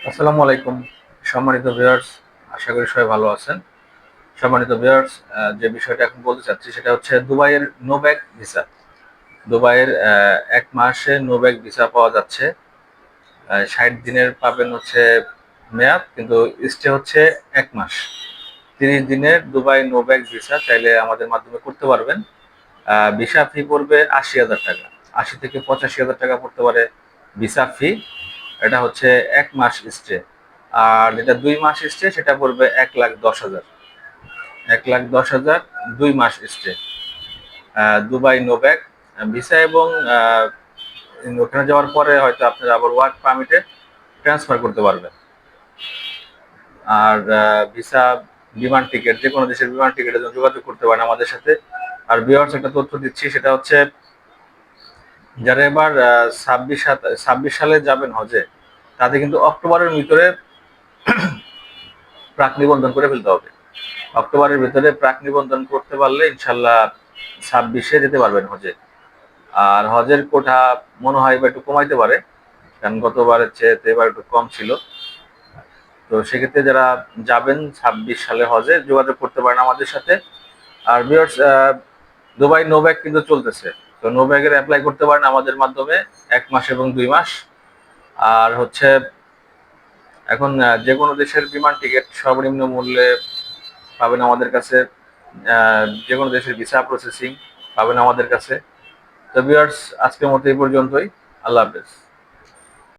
আসসালামু আলাইকুম সম্মানিত ভিউয়ার্স, আশা করি সবাই ভালো আছেন। সম্মানিত ভিউয়ার্স, যে বিষয়টা এখন বলতে চাচ্ছি সেটা হচ্ছে দুবাইয়ের নো ব্যাক ভিসা। দুবাইয়ের 1 মাসে নো ব্যাক ভিসা পাওয়া যাচ্ছে। 60 দিনের পাবেন হচ্ছে মেয়াদ, কিন্তু স্টে হচ্ছে 1 মাস। 30 দিনের দুবাই নো ব্যাক ভিসা চাইলে আমাদের মাধ্যমে করতে পারবেন। ভিসা ফি পড়বে 80,000 টাকা, 80 থেকে 85,000 টাকা পড়তে পারে ভিসা ফি। এটা হচ্ছে 1 মাস স্টে। আর যেটা 2 মাস স্টে সেটা পড়বে 1,10,000, 1,10,000 2 মাস স্টে। দুবাই নোব্যাক ভিসা, এবং ওখানে যাওয়ার পরে হয়তো আপনারা আবার ওয়ার্ক পারমিটে ট্রান্সফার করতে পারবেন। আর ভিসা, বিমান টিকিট, যে কোনো দেশের বিমান টিকিটের জন্য যোগাযোগ করতে পারেন আমাদের সাথে। আর ভিউয়ার্স, একটা তথ্য দিচ্ছি, সেটা হচ্ছে যারা এবার 26 সালে যাবেন হজে, তাদের কিন্তু অক্টোবরের ভিতরে প্রাক নিবন্ধন করে ফেলতে হবে। অক্টোবরের ভিতরে প্রাক নিবন্ধন করতে পারলে ইনশাল্লাহ 26-এ যেতে পারবেন হজে। আর হজের কোটা মনে হয় এবার একটু কমাইতে পারে, কারণ গতবারের চেয়ে এবার একটু কম ছিল। তো সেক্ষেত্রে যারা যাবেন 26 সালে হজে, যোগাযোগ করতে পারেন আমাদের সাথে। আর ভিউয়ার্স, দুবাই নো ব্যাগ কিন্তু চলতেছে, তো নো ব্যাগের অ্যাপ্লাই করতে পারেন আমাদের মাধ্যমে 1 মাস এবং 2 মাস। আর হচ্ছে এখন যে কোনো দেশের বিমান টিকিট সর্বনিম্ন মূল্যে পাবেন আমাদের কাছে। যে কোনো দেশের ভিসা প্রসেসিং পাবেন আমাদের কাছে। তো ভিউয়ার্স, আজকের মতো এই পর্যন্তই। আল্লাহ হাফেজ।